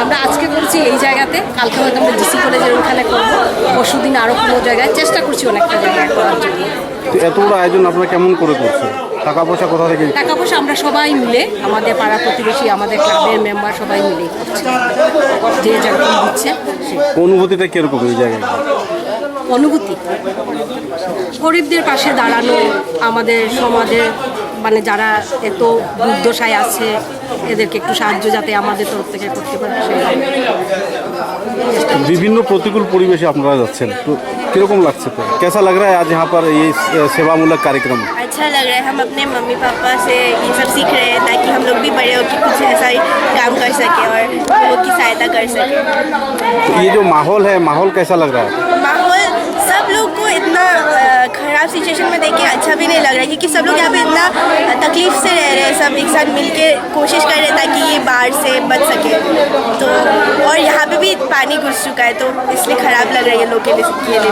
আমরা আজকে করছি এই জায়গাতে, কালকে হয়তো আমরা ডিসি কলেজের ওখানে করবো, পরশু দিন আরও কোনো জায়গায় চেষ্টা করছি অনেকটা জায়গায় করার জন্য। এত বড় আয়োজন আপনারা কেমন করে করছেন? টাকা পয়সা কোথা থেকে? টাকা পয়সা আমরা সবাই মিলে, আমাদের পাড়া প্রতিবেশী, আমাদের ক্লাবের মেম্বার সবাই মিলে করছি, যে যেরকম দিচ্ছে। অনুভূতিটা কিরকম এই জায়গায়? অনুভূতি গরিবদের পাশে দাঁড়ানো, আমাদের সমাজে মানে যারা এত দুর্দশায় আছে এদেরকে একটু সাহায্য যাতে আমাদের তরফ থেকে করতে পারে। বিভিন্ন প্রতিকূল পরিবেশে আপনারা যাচ্ছেন, তো কিরকম লাগছে? তো कैसा लग रहा है आज यहाँ पर ये सेवामूलक कार्यक्रम? अच्छा लग रहा है। हम अपने मम्मी पापा से ये सब सीख रहे हैं ताकि हम लोग भी बड़े होकर कुछ ऐसा ही काम कर सके और लोगों की सहायता कर सके। तो ये जो माहौल है, माहौल कैसा लग रहा है? माहौल सब लोग को इतना खराब सिचुएशन में देख के अच्छा भी नहीं लग रहा है, क्योंकि सब लोग यहाँ पे इतना तकलीफ से रह रहे हैं, सब एक साथ मिलके कोशिश कर रहे हैं ताकि ये बाढ़ से बच सके। तो और यहाँ पे भी पानी घुस चुका है, तो इसलिए ख़राब लग रहा है ये लोग के लिए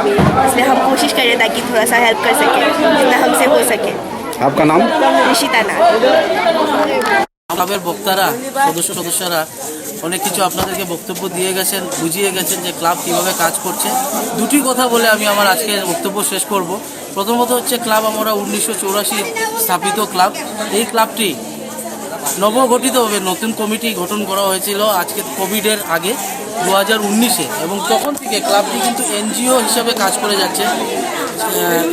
भी, इसलिए हम कोशिश कर रहे हैं ताकि थोड़ा सा हेल्प कर सके जितना हमसे हो सके। आपका नाम? ऋषिता नाम। ক্লাবের বক্তারা, সদস্যরা অনেক কিছু আপনাদেরকে বক্তব্য দিয়ে গেছেন, বুঝিয়ে গেছেন যে ক্লাব কীভাবে কাজ করছে। দুটি কথা বলে আমি আমার আজকের বক্তব্য শেষ করব। প্রথমত হচ্ছে ক্লাব আমরা 1984 স্থাপিত ক্লাব। এই ক্লাবটি নবগঠিতভাবে নতুন কমিটি গঠন করা হয়েছিল আজকে কোভিডের আগে 2019-এ, এবং তখন থেকে ক্লাবটি কিন্তু এনজিও হিসাবে কাজ করে যাচ্ছে।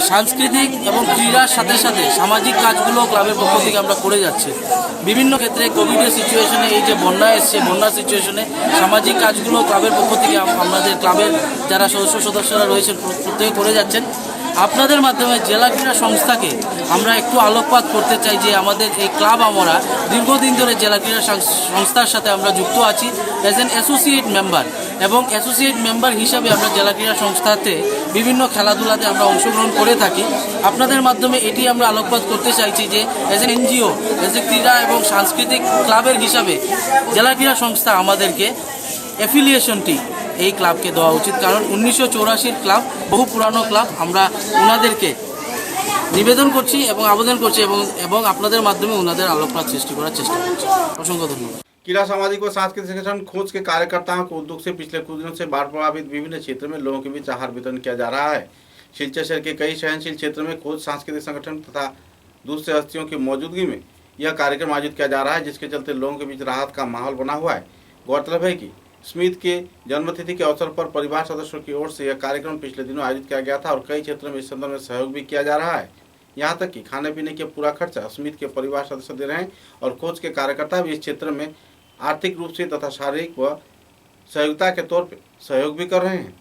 সাংস্কৃতিক এবং ক্রীড়ার সাথে সাথে সামাজিক কাজগুলো ক্লাবের পক্ষ থেকে আমরা করে যাচ্ছি। বিভিন্ন ক্ষেত্রে কোভিডের সিচুয়েশনে, এই যে বন্যা এসছে, বন্যার সিচুয়েশনে সামাজিক কাজগুলো ক্লাবের পক্ষ থেকে আমাদের ক্লাবের যারা সদস্যরা রয়েছেন প্রত্যেকে করে যাচ্ছেন। আপনাদের মাধ্যমে জেলা ক্রীড়া সংস্থাকে আমরা একটু আলোকপাত করতে চাই যে আমাদের এই ক্লাব আমরা দীর্ঘদিন ধরে জেলা ক্রীড়া সংস্থার সাথে আমরা যুক্ত আছি অ্যাজ অ্যান অ্যাসোসিয়েট মেম্বার, এবং অ্যাসোসিয়েট মেম্বার হিসাবে আমরা জেলা ক্রীড়া সংস্থাতে বিভিন্ন খেলাধুলাতে আমরা অংশগ্রহণ করে থাকি। আপনাদের মাধ্যমে এটি আমরা আলোকপাত করতে চাইছি যে as an NGO, as a ক্রীড়া এবং সাংস্কৃতিক ক্লাবের হিসাবে জেলা ক্রীড়া সংস্থা আমাদেরকে অ্যাফিলিয়েশনটি এই ক্লাবকে দেওয়া উচিত, কারণ 1984-র ক্লাব, বহু পুরানো ক্লাব। আমরা ওনাদেরকে নিবেদন করছি এবং আবেদন করছি এবং আপনাদের মাধ্যমে ওনাদের আলোকপাত सृष्टि করার চেষ্টা করছি। অসংখ্য ধন্যবাদ। क्रीड़ा सामाजिक व सांस्कृतिक संगठन खोज के कार्यकर्ताओं के उद्योग से पिछले कुछ दिनों से बाढ़ प्रभावित विभिन्न क्षेत्रों में लोगों के बीच आहार वितरण किया जा रहा है। सिलचर शहर के कई सहनशील क्षेत्रों में खोज सांस्कृतिक संगठन तथा दूसरे हस्तियों की मौजूदगी में यह कार्यक्रम आयोजित किया जा रहा है, जिसके चलते लोगों के बीच राहत का माहौल बना हुआ है। गौरतलब है कि स्मिथ के जन्मतिथि के अवसर पर परिवार सदस्यों की ओर से यह कार्यक्रम पिछले दिनों आयोजित किया गया था और कई क्षेत्रों में इस संदर्भ में सहयोग भी किया जा रहा है। यहाँ तक कि खाने पीने के पूरा खर्चा स्मिथ के परिवार सदस्य दे रहे हैं और खोज के कार्यकर्ता भी इस क्षेत्र में आर्थिक रूप से तथा शारीरिक व सहयोगिता के तौर पर सहयोग भी कर रहे हैं।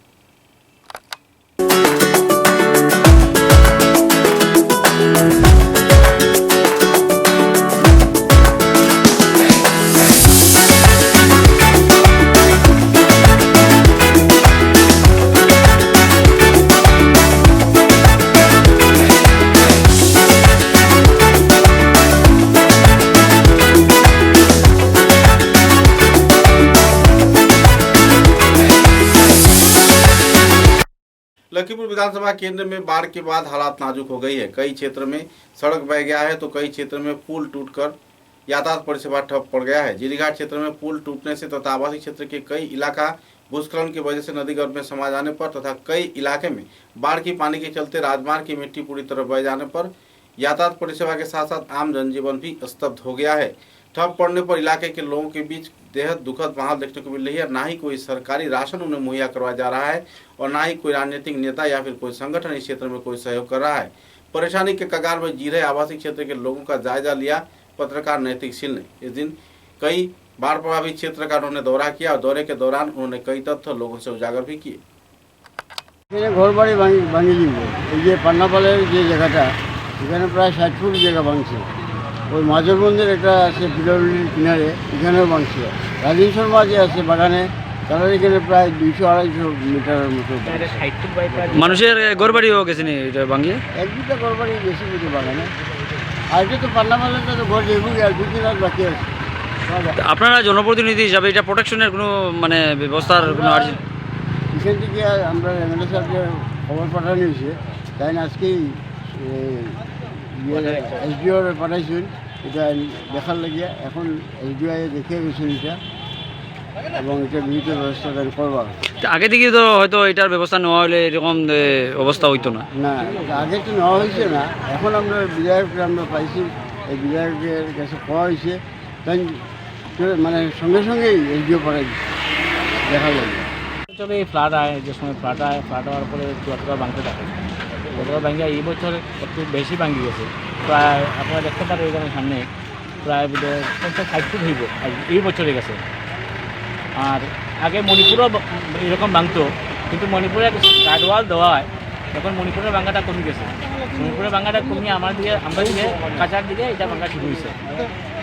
लखीमपुर विधानसभा केंद्र में बाढ़ के बाद हालात नाजुक हो गई है। कई क्षेत्र में सड़क बह गया है तो कई क्षेत्र में पुल टूटकर यातायात परिसेवा ठप पड़ गया है। जीरीघाट क्षेत्र में पुल टूटने से तथा आवासीय क्षेत्र के कई इलाका भूस्खलन की वजह से नदी गर्भ में समा जाने पर तथा कई इलाके में बाढ़ की पानी के चलते राजमार्ग की मिट्टी पूरी तरह बह जाने पर यातायात परिसेवा के साथ साथ आम जनजीवन भी स्तब्ध हो गया है। ठप पड़ने पर इलाके के लोगों के बीच बेहद दुखद माहौल देखने को मिल रही है। ना ही कोई सरकारी राशन उन्हें मुहैया करवाया जा रहा है और ना ही कोई राजनीतिक नेता या फिर कोई संगठन इस क्षेत्र में कोई सहयोग कर रहा है। परेशानी के कगार में जी रहे आवासीय क्षेत्र के लोगों का जायजा लिया पत्रकार नैतिक शील ने। इस दिन कई बाढ़ प्रभावित क्षेत्र का उन्होंने दौरा किया और दौरे के दौरान उन्होंने कई तथ्य लोगों से उजागर भी किए। घर बाड़ी भांगी ये पान्नापालेर যে জায়গাটা এখানে প্রায় 60 ফুট জায়গা ভাঙছে। ওই মাঝের মন্দির একটা আছে পিডব্লিউডির কিনারে, এখানেও ভাঙছে। রাজীব শর্মা যে আছে বাগানে, তারা এখানে প্রায় 200-250 মিটারের মতো মানুষের ঘর বাড়িও গেছে নি এটা ভাঙিয়ে, এক দুটা ঘর বাড়ি বেশি কিছু বাগানে। আর এটা তো পান্নাপালেরটা তো ঘর যাইব আর 2-3 রাত বাকি আছে। আপনারা জনপ্রতিনিধি হিসাবে এটা প্রোটেকশনের কোনো মানে ব্যবস্থার কোনো এখান থেকে আমরা এমএলএ সাহেবকে খবর পাঠানো হয়েছে, তাই না আজকেই এসডিওর পাঠাইছেন এটা দেখার লাগিয়া। এখন এসডিও দেখে গেছেন এটা এবং এটা বিহিত ব্যবস্থা করবা। আগে থেকে তো হয়তো এটার ব্যবস্থা নেওয়া হলে এরকম অবস্থা হইতো না। না, আগে তো নেওয়া হয়েছে না। এখন আমরা বিধায়ককে আমরা পাইছি, এই বিধায়কের কাছে পাওয়া হয়েছে, তাই মানে সঙ্গে সঙ্গেই এসডিও পাঠাই দেখার লাগে। তবে এই ফ্লাড আয়, যে সময় ফ্লাড হওয়ার পরে যতটা ভাঙতে থাকে যতটা ভাঙিয়া এই বছর একটু বেশি ভাঙি গেছে। প্রায় আপনারা দেখতে পারেন এখানে সামনে প্রায় 50-60 ফুট হইব এই বছরে গেছে। আর আগে মণিপুরও এরকম ভাঙতো, কিন্তু মণিপুরে গার্ডওয়াল দেওয়া হয়, এখন মণিপুরের ভাঙাটা কমে গেছে। মণিপুরের ভাঙাটা কমিয়ে আমরা দিকে কাঁচার দিকে এটা ভাঙা শুরু হয়েছে।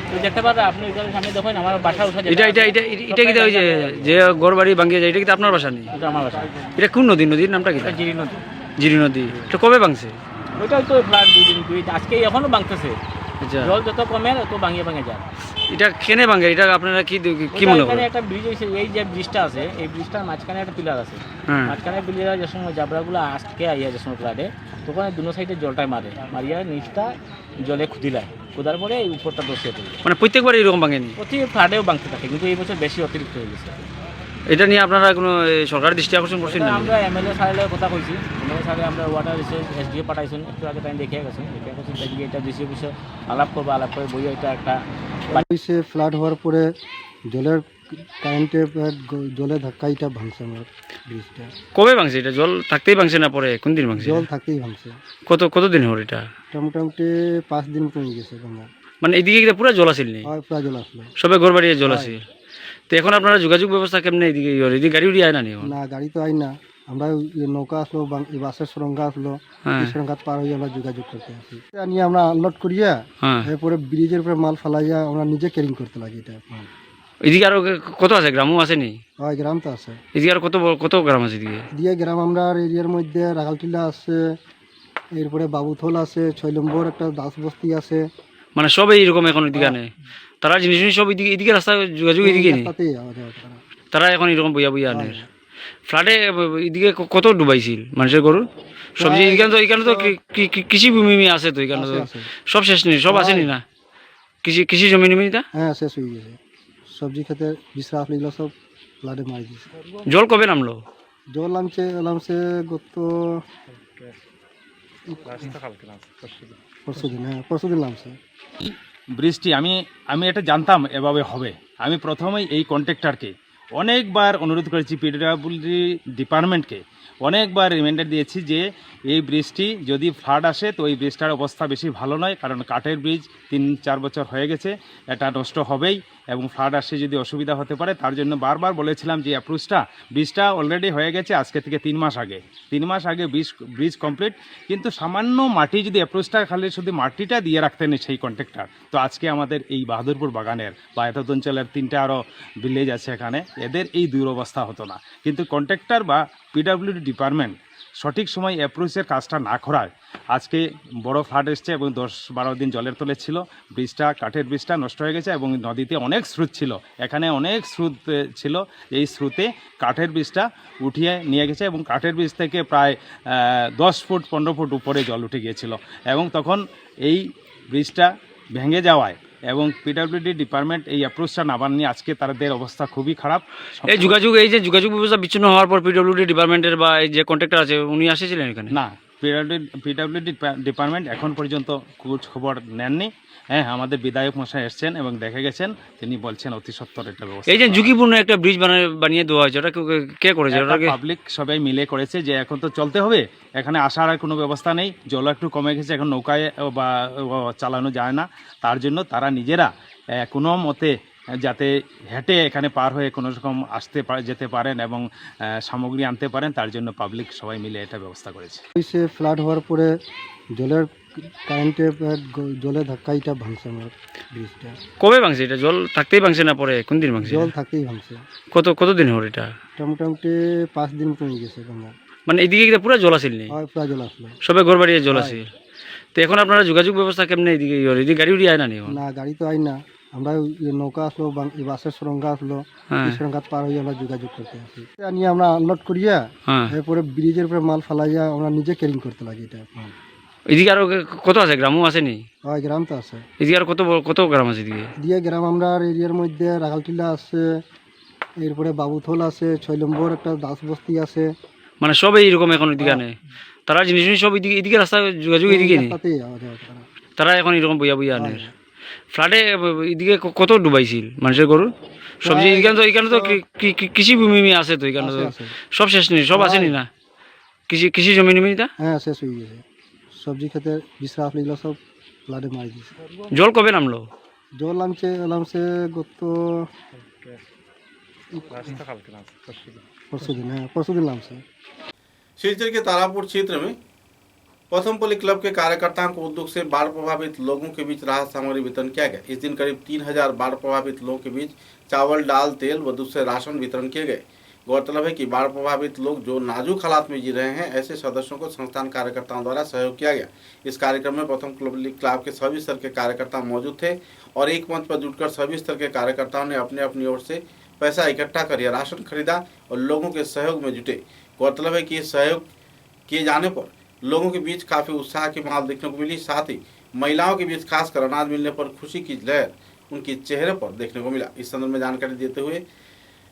তো দেখতে পারেন আপনি এখানে সামনে দেখেন আমার বাসা উঠা এটা কি ওই যে ঘর বাড়ি ভাঙিয়ে যায়, এটা কি আপনার বাসা নেই? এটা আমার বাসা। এটা কোন নদী? নদীর নামটা কি? জিরি নদী। জিরি নদী। এটা কবে ভাঙছে? ওইটাই তো ফ্লাড 2 দিন আজকে এখনো ভাঙতেছে। জল যত কমে তত ভাঙিয়ে যায়। এটা কেনে ভাঙে? এটা আপনারা কি মনে করেন? একটা ব্রিজ হয়েছে, এই যে ব্রিজটা আছে এই ব্রিজটার মাঝখানে একটা পিলার আছে। মাঝখানে পিলার যে সময় জাবরাগুলো আজকে আইয়া যে সময় ফ্লাডে তখন দুনো সাইডে জলটাই মারিয়া নিচটা জলে খুদিলায়, খোদার পরে এই উপরটা বসিয়ে পড়ে। মানে প্রত্যেকবার এরকম ভাঙেনি? প্রতি ফ্লাডেও ভাঙতে থাকে, কিন্তু এই বছর বেশি অতিরিক্ত হয়ে গেছে। এটা নিয়ে আপনারা কোনো সরকারের দৃষ্টি আকর্ষণ করছেন না? আমরা এমএলএ সাহেবের কথা কইছি, এমএলএ সাহেব আমরা ওয়াটার রিসোর্স এসডিও পাঠাইছেন, একটু আগে টাইম দেখে গেছেন তাই এটা ডিসি অফিসে আলাপ করবো, আলাপ করে বই এটা একটা সে ফ্লাড হওয়ার পরে জলের কারেন্টে জলে ধাক্কা এটা ভাঙছে আমার ব্রিজটা। কবে ভাঙছে এটা? জল থাকতেই ভাঙছে না পরে কোন দিন ভাঙছে? জল থাকতেই ভাঙছে। কতদিন হল এটা? মোটামুটি 5 দিন কমে গেছে। মানে এদিকে পুরো জল আসেল নি? পুরো জল আসলো, সবে ঘর বাড়ি জল আছে। তো এখন আপনারা যোগাযোগ ব্যবস্থা কেমনে এদিকে? এদিকে গাড়ি উড়ি আয় না? না গাড়ি তো আয় না, আমরা নৌকা আসলো, বাসের সুরঙ্গা আসলো, সুরঙ্গা পার হয়ে আমরা যোগাযোগ করতে আসি। নিয়ে আমরা আনলোড করিয়া এরপরে ব্রিজের উপরে মাল ফালাইয়া আমরা নিজে ক্যারিং করতে লাগি। এটা এদিকে আরো কত আছে? গ্রামও আছে নি? হয়, গ্রাম তো আছে। এদিকে আর কত গ্রাম আছে এদিকে? দিয়ে গ্রাম আমরা এরিয়ার মধ্যে রাগালটিলা আছে, এরপরে বাবুথল আছে, 6 নম্বর একটা দাস বস্তি আছে। মানে সব এইরকম এখন এদিকে আনে তারা জিনিস সব এদিকে রাস্তা যোগাযোগ এদিকে নেই, তারা এখন এরকম বইয়া আনে। ফ্লাডে এদিকে কত ডুবাইছিল মানুষের গরু সবজি? এখানে তো কৃষি ভূমি আছে, তো এখানে তো সব শেষ নেই, সব আসেনি না কৃষি জমি নিমিতা? হ্যাঁ শেষ হয়ে গেছে, সবজি খেতে বিশ্রাপ এগুলো সব ফ্লাডে মারি দিয়েছে। জল কবে নামলো? জল নামছে গত পরশুদিন নামছে। বৃষ্টি আমি এটা জানতাম এভাবে হবে। আমি প্রথমেই এই কন্ট্রাক্টরকে অনেকবার অনুরোধ করেছি, পিডব্লিউডি ডিপার্টমেন্টকে অনেকবার রিমাইন্ডার দিয়েছি যে এই ব্রিজটি যদি ফ্লাড আসে তো এই ব্রিজটার অবস্থা বেশি ভালো নয়, কারণ কাঠের ব্রিজ 3-4 বছর হয়ে গেছে, এটা নষ্ট হবেই এবং ফ্লাড আসে যদি অসুবিধা হতে পারে। তার জন্য বারবার বলেছিলাম যে ব্রিজটা অলরেডি হয়ে গেছে আজকে থেকে 3 মাস আগে ব্রিজ কমপ্লিট, কিন্তু সামান্য মাটি যদি অ্যাপ্রোচটা খালি শুধু মাটিটা দিয়ে রাখতেন সেই কন্ট্রাক্টর, তো আজকে আমাদের এই বাহাদুরপুর বাগানের বা এত অঞ্চলের 3টা আরও ভিলেজ আছে এখানে, এদের এই দুরবস্থা হতো না। কিন্তু কন্ট্রাক্টর বা পিডব্লিউডি ডিপার্টমেন্ট সঠিক সময় অ্যাপ্রোচের কাজটা না করায় আজকে বড় ফ্লাড এসছে এবং 10-12 দিন জলের তলে ছিল। কাঠের ব্রিজটা নষ্ট হয়ে গেছে এবং নদীতে অনেক স্রোত ছিল, এখানে অনেক স্রোত ছিল, এই স্রোতে কাঠের ব্রিজটা উঠিয়ে নিয়ে গেছে এবং কাঠের ব্রিজ থেকে প্রায় 10 ফুট 15 ফুট উপরে জল উঠে গিয়েছিল এবং তখন এই ব্রিজটা ভেঙে যাওয়ায় এবং পিডব্লিউডি ডিপার্টমেন্ট এই অ্যাপ্রোচটা নামান নিয়ে আজকে তাদের অবস্থা খুবই খারাপ। এই যে যোগাযোগ ব্যবস্থা বিচ্ছিন্ন হওয়ার পর পিডব্লিউডি ডিপার্টমেন্টের বা এই যে কন্ট্রাক্টর আছে উনি আসেছিলেন এখানে? না, পিডব্লিউডি ডিপার্টমেন্ট এখন পর্যন্ত খোঁজ খবর নেননি। হ্যাঁ, আমাদের বিধায়ক মশাই এসছেন এবং দেখে গেছেন, তিনি বলছেন অতি সত্বর এটা ব্যবস্থা। এই যে ঝুঁকিপূর্ণ একটা ব্রিজ বানিয়ে দেওয়া হয়েছে, ওটা কে করেছে? পাবলিক সবাই মিলে করেছে যে এখন তো চলতে হবে, এখানে আসার আর কোনো ব্যবস্থা নেই, জল একটু কমে গেছে, এখন নৌকায় বা চালানো যায় না, তার জন্য তারা নিজেরা কোনো মতে যাতে হেঁটে এখানে পার হয়ে কোনো রকম যেতে পারেন এবং সামগ্রী আনতে পারেন, তার জন্য পাবলিক সবাই মিলে এটা ব্যবস্থা করেছে। ফ্লাড হওয়ার পরে জলের কারেন্টে জলে ধাক্কা এটা ভাঙছে আমার ব্রিজটা। কবে ভাঙছে এটা? জল থাকতেই ভাঙছে না পরে কোন দিন ভাঙছে? জল থাকতেই ভাঙছে। কতদিন হল এটা? মোটামুটি 5 দিন কমে গেছে। মানে এদিকে পুরো জল আসেল নি? পুরো জল আসলো, সবে ঘর বাড়ি জল আছে। তো এখন আপনারা যোগাযোগ ব্যবস্থা কেমনে এদিকে গাড়ি উড়ি আয় না? না গাড়ি তো আয় না, আমরা নৌকা আসলো, বাসের সুরঙ্গা আসলো, সুরঙ্গা পার হয়ে আমরা যোগাযোগ করতে আসি। নিয়ে আমরা আনলোড করিয়া এরপরে ব্রিজের উপরে মাল ফালাইয়া আমরা নিজে ক্যারিং করতে লাগি। এটা এদিকে আরো কত আছে? গ্রামও আছে নি? হয়, গ্রাম তো আছে। এদিকে আর কত গ্রাম আছে এদিকে? গ্রাম আমরা এরিয়ার মধ্যে রাগালটিলা আছে, এরপরে বাবুথল আছে, 6 নম্বর একটা দাস বস্তি আছে। মানে সব এইরকম এখন এদিকে আনে তারা জিনিস সব এদিকে রাস্তা যোগাযোগ এদিকে নেই, তারা এখন এরকম বইয়া আনে। ফ্লাডে এদিকে কত ডুবাইছিল মানুষের গরু সবজি? এখানে তো কৃষি ভূমি আছে, তো এখানে তো সব শেষ নেই, সব আসেনি না কৃষি জমি নিমিতা? হ্যাঁ শেষ হয়ে গেছে, সবজি খেতে বিশ্রাপ এগুলো সব ফ্লাডে মারি দিয়েছে। জল কবে নামলো? জল নামছে গত परसों दिन नाम से। शिवचर के तारापुर क्षेत्र में प्रथमपल्ली क्लब के कार्यकर्ताओं को उद्योग से बाढ़ प्रभावित लोगों के बीच राहत सामग्री वितरण किया गया। इस दिन करीब 3000 बाढ़ प्रभावित लोगों के बीच चावल, दाल, तेल व दूसरे राशन वितरण किए गए। गौरतलब है कि बाढ़ प्रभावित लोग जो नाजुक हालात में जी रहे हैं, ऐसे सदस्यों को संस्थान कार्यकर्ताओं द्वारा सहयोग किया गया। इस कार्यक्रम में प्रथमपल्ली क्लब के सभी स्तर के कार्यकर्ता मौजूद थे और एक मंच पर जुटकर सभी स्तर के कार्यकर्ताओं ने अपने अपनी ओर से पैसा इकट्ठा कर राशन खरीदा और लोगों के सहयोग में जुटे। गौरतलब है कि सहयोग किए जाने पर लोगों के बीच काफ़ी उत्साह की माहौल देखने को मिली। साथ ही महिलाओं के बीच खासकर अनाज मिलने पर खुशी की लहर उनके चेहरे पर देखने को मिला। इस संदर्भ में जानकारी देते हुए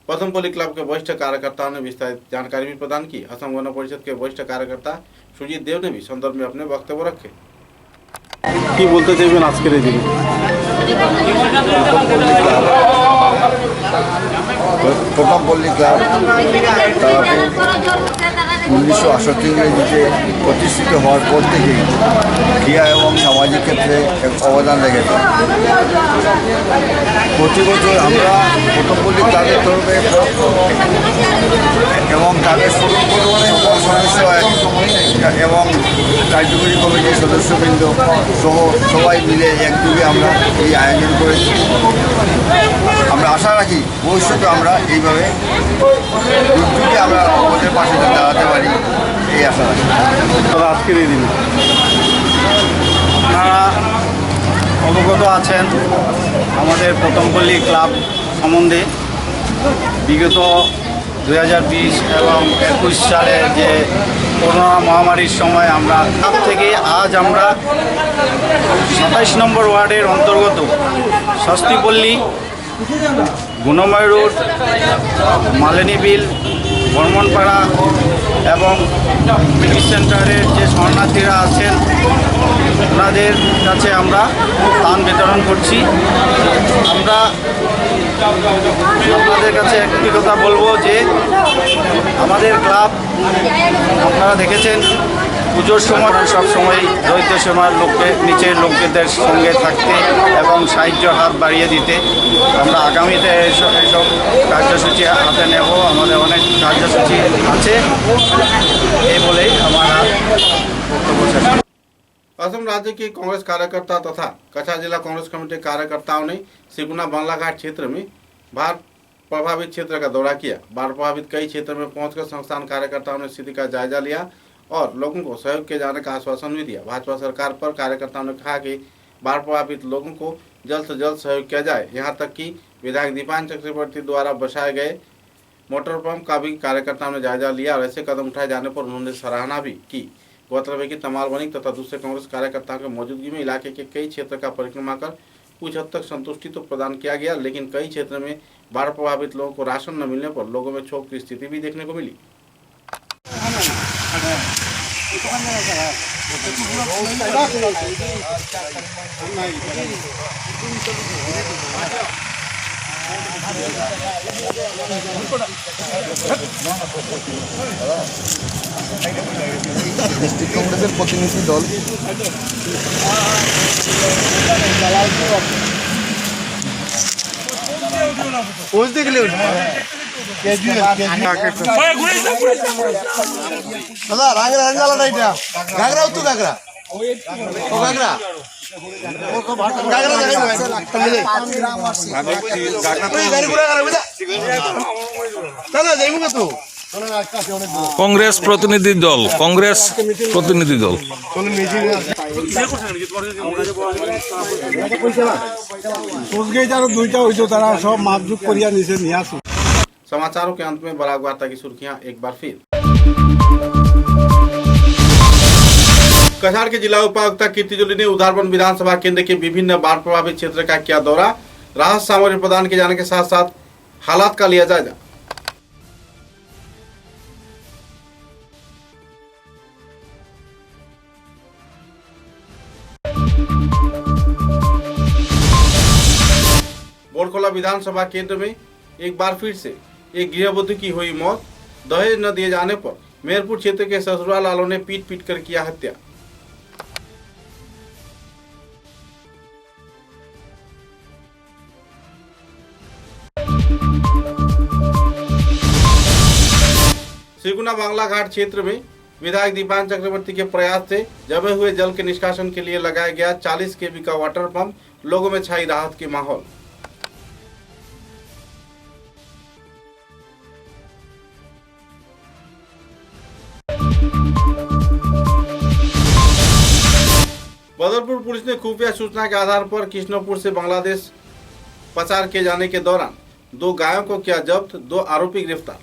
पद्मपल्ली क्लब के वरिष्ठ कार्यकर्ताओं ने विस्तारित जानकारी भी प्रदान की। असम गण परिषद के वरिष्ठ कार्यकर्ता सुजीत देव ने भी संदर्भ में अपने वक्तव्य रखे। কি বলতে চাইবেন আজকের এই দিনে? পদ্মপল্লী ক্লাব তারাপুর 1968 ইংরেজিতে প্রতিষ্ঠিত হওয়ার পর থেকেই ক্রীড়া এবং সামাজিক ক্ষেত্রে এক অবদান রেখেছে। প্রতি বছর আমরা পদ্মপল্লী ক্লাবের তরফে এবং ক্লাবের সদস্য এবং কার্যকরী কমিটির সদস্যবৃন্দ সহ সবাই মিলে একযোগে আমরা এই আয়োজন করেছি। আমরা আশা রাখি ভবিষ্যতে আমরা এইভাবে দুর্যোগে আমরা আমাদের পাশে দাঁড়াতে পারি, এই আশা রাখি। আজকের এই দিনে আপনারা অবগত আছেন আমাদের পদ্মপল্লী ক্লাব সম্বন্ধে। বিগত 2020 এবং 21 সালে যে করোনা মহামারীর সময় আমরা ক্লাব থেকে আজ আমরা 27 নম্বর ওয়ার্ডের অন্তর্গত ষষ্ঠীপল্লী, গুণময় রোড, মালিনী বিল, বর্মনপাড়া এবং পিকনিক সেন্টারের যে শরণার্থীরা আছেন ওনাদের কাছে আমরা ত্রাণ বিতরণ করছি। আমরা আপনাদের কাছে একটি কথা বলবো যে আমাদের ক্লাব আপনারা দেখেছেন পুজোর সময় সবসময় দরিদ্র সীমার নিচের লোকদের সঙ্গে থাকতে এবং সাহায্যের হাত বাড়িয়ে দিতে। আমরা আগামীতে এইসব কার্যসূচি হাতে নেব, আমাদের অনেক কার্যসূচি আছে, এই বলেই আমার বক্তব্য শেষ। असम राज्य के कांग्रेस कार्यकर्ता तथा कछार जिला कांग्रेस कमेटी कार्यकर्ताओं ने सिकुना बांग्लाघाट क्षेत्र में बाढ़ प्रभावित क्षेत्र का दौरा किया। बाढ़ प्रभावित कई क्षेत्र में पहुंचकर संस्थान कार्यकर्ताओं ने स्थिति का जायजा लिया और लोगों को सहयोग किए जाने का आश्वासन भी दिया। भाजपा सरकार पर कार्यकर्ताओं ने कहा कि बाढ़ प्रभावित लोगों को जल्द से जल्द सहयोग किया जाए। यहाँ तक कि विधायक दीपान चक्रवर्ती द्वारा बसाए गए मोटर पंप का भी कार्यकर्ताओं ने जायजा लिया और ऐसे कदम उठाए जाने पर उन्होंने सराहना भी की। गौरतलब है कि तमाल वणिक तथा दूसरे कांग्रेस कार्यकर्ताओं की मौजूदगी में इलाके के कई क्षेत्र का परिक्रमा कर कुछ हद तक संतुष्टि तो प्रदान किया गया, लेकिन कई क्षेत्र में बाढ़ प्रभावित लोगों को राशन न मिलने पर लोगों में क्षोभ की स्थिति भी देखने को मिली। ডিস্ট্রিক্ট কংগ্রেসের প্রতিনিধি দল কংগ্রেস প্রতিনিধি দল, কংগ্রেস প্রতিনিধি দল समाचारों के अंत में बराक वार्ता की सुर्खियां एक बार फिर। कछार के जिला उपायुक्त कीर्ति जोली ने उधारवन विधानसभा केंद्र के विभिन्न बाढ़ प्रभावित क्षेत्र का किया दौरा। राहत सामग्री प्रदान किए जाने के साथ साथ हालात का लिया जायजा। बोरखोला विधानसभा केंद्र में एक बार फिर से एक गृहवधू की हुई मौत। दहेज न दिए जाने पर मेहरपुर क्षेत्र के ससुराल वालों ने पीट पीट कर किया हत्या। सिकुना बांग्लाघाट क्षेत्र में विधायक दीपान चक्रवर्ती के प्रयास से जमे हुए जल के निष्कासन के लिए लगाया गया 40 केवी का वाटर पंप। लोगों में छाई राहत की माहौल। बदरपुर पुलिस ने खुफिया सूचना के आधार पर कृष्णपुर से बांग्लादेश पसार किए जाने के दौरान 2 गायों को किया जब्त, 2 आरोपी गिरफ्तार।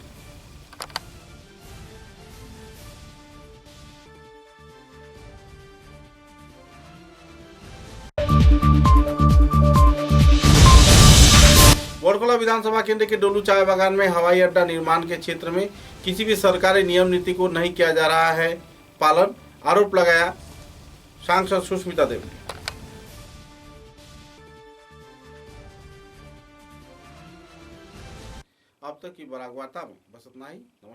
बरकोला विधानसभा केंद्र के डोलू चाय बागान में हवाई अड्डा निर्माण के क्षेत्र में किसी भी सरकारी नियम नीति को नहीं किया जा रहा है पालन, आरोप लगाया सांसद सुष्मिता देव ने। अब तक की बराक वार्ता में बस इतना ही। नमस्कार।